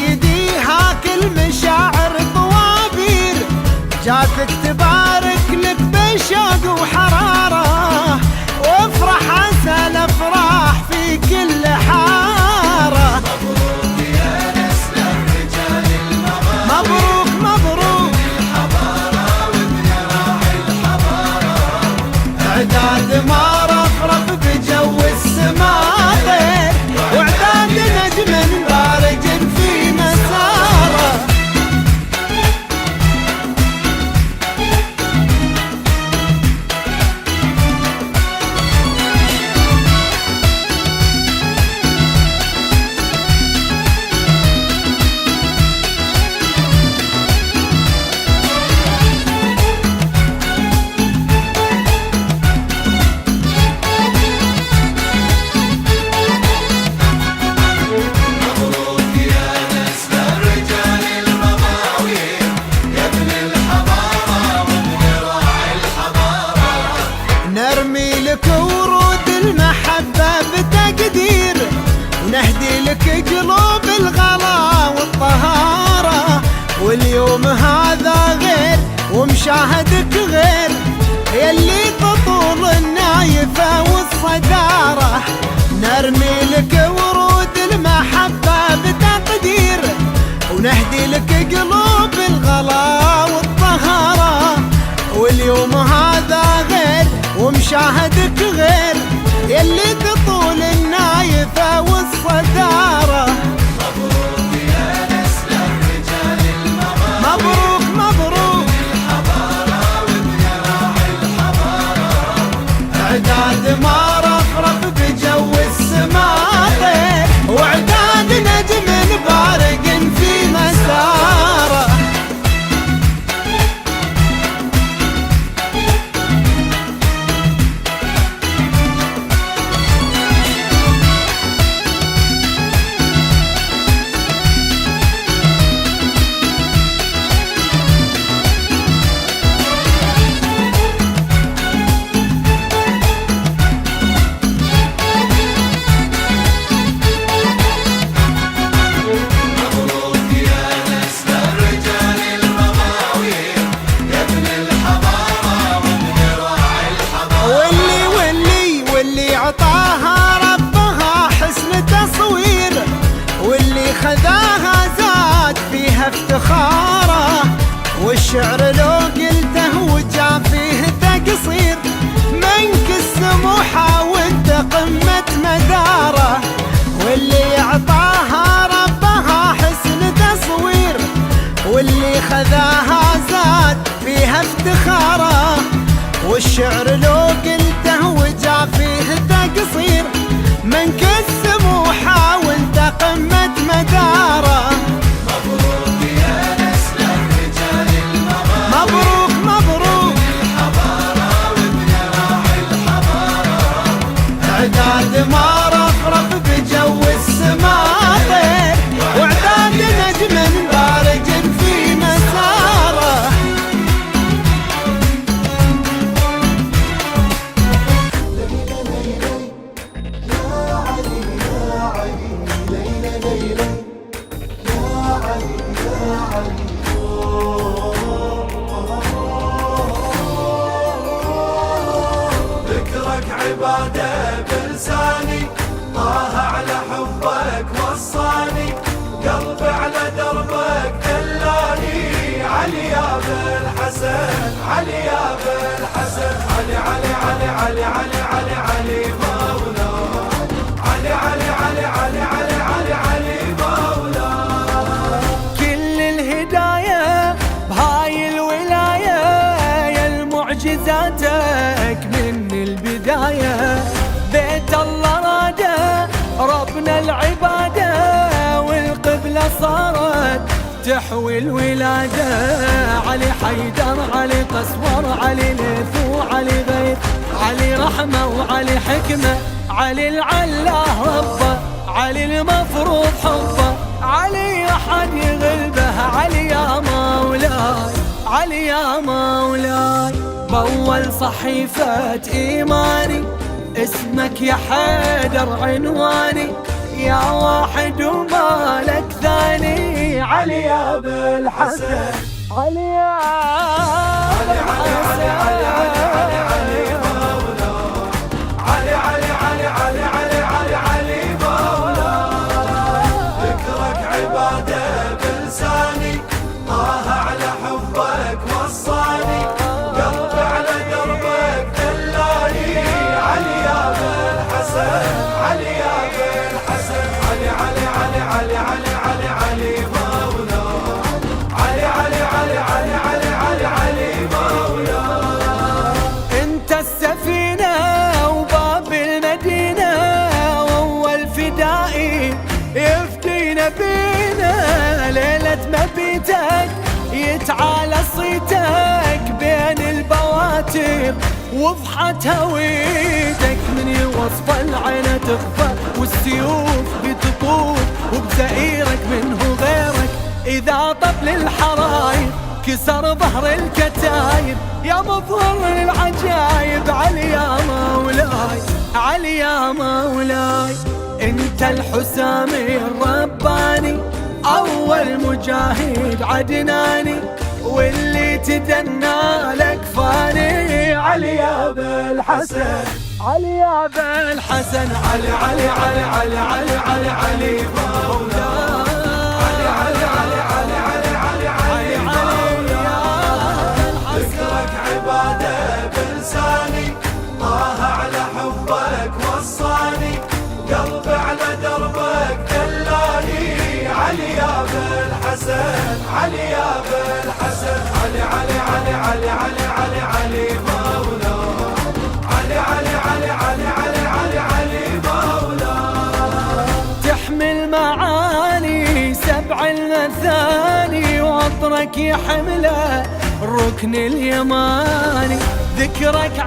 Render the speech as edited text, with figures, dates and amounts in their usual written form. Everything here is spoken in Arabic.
بيديها كل مشاعر طوابير، جاتك تبارك لك بشوق وحرارة، وافرح عسى الافراح في كل حارة. مبروك يا نسل الرجال المغاري، مبروك مبروك الحضارة وابن راعي الحضارة. اعداد ما رفرف بجو السما غير، واعداد نجم بارج في مساره. نرمي لك ورود المحبة بتقدير، ونهدي لك قلوب الغلا والطهارة. واليوم هذا غير ومشاهدك غير، يلي تطول النايفة والصدارة. نرمي لك ورود المحبة بتقدير، ونهدي لك قلوب الغلا والطهارة. واليوم هذا غير ومشاهدك غير، يلي تطول النايفة والصدارة. مبروك يا نسل الرجال المغاري، مبروك مبروك الحضارة وابن راعي الحضارة. اعداد ما رفرف بجو السما غير، واعداد نجم بارق في مساره. مبروك يا نسل الرجال المغاوي، يا ابن الحضارة وابن راعي الحضارة. واللي عطاها ربها حسن تصوير، واللي خذاها زاد فيها افتخاره. والشعر لو قلته وجا فيه تقصير، منك السموحة وانت قمة مداره. واللي عطاها ربها حسن تصوير، واللي خذاها زاد فيها افتخاره. والشعر لو قلته وجا فيه تقصير، منك السموحة وانت قمة مداره. مبروك يا نسل الرجال المغاري، مبروك مبروك الحضارة وابن راعي الحضارة. اعداد ما رفرف بجو السما غير، واعداد نجم بارج في مساره. ذكرك عبادة بلساني، طه على حبك وصاني، قلبي على دربك دلاني. علي يا بالحسن، علي يا بالحسن، علي علي علي علي علي علي علي مولاي، علي علي علي علي علي علي علي مولاي. كل الهدايا بهاي الولاية، يا المعجزاتك من البداية. بيت الله راده ربنا العبادة، والقبلة صارت تحوي الولادة. علي حيدر، علي قسور، علي ليث وعلي غيث، علي رحمة وعلي حكمة، علي العلاه ربه، علي المفروض حبه، علي أحد يغلبه. علي يا مولاي، علي يا مولاي. بأول صحيفة إيماني اسمك يا حيدر عنواني، يا واحد ومالك ثاني. علي يا ابا الحسن علي يا علي علي علي علي علي علي مولا علي علي علي علي علي علي علي مولا ذكرك عبادة بلساني طه على حبك وصاني قلبي على دربك دلاني علي يا ابا الحسن علي يا ابا الحسن علي علي علي علي علي علي علي مولا علي علي علي علي علي علي علي مولا انت السفينة وباب المدينة واول فدائي يفدينا بينا ليلة مبيتك يتعالى صيتك بين البواتر وضحت هويتك من وصف العين تخفى والسيوف بتطوف وبزئيرك منه غيرك إذا طبل الحرايب كسر ظهر الكتايب يا مظهر العجايب علي يا مولاي علي يا مولاي انت الحسامي الرباني اول مجاهد عدناني واللي تدنى لك فاني علي يا ابا الحسن علي يا ابا الحسن علي علي علي علي علي علي علي مولاي علي علي علي علي علي علي علي ذكرك عبادة بلساني طه على حبك وصاني قلبي على دربك دلاني علي يا ابا الحسن علي يا ابا الحسن علي علي علي علي علي علي علي مولا علي علي علي علي علي علي علي مولا تحمل معاني سبع المثاني وعطرك يحمله الركن اليماني ذكرك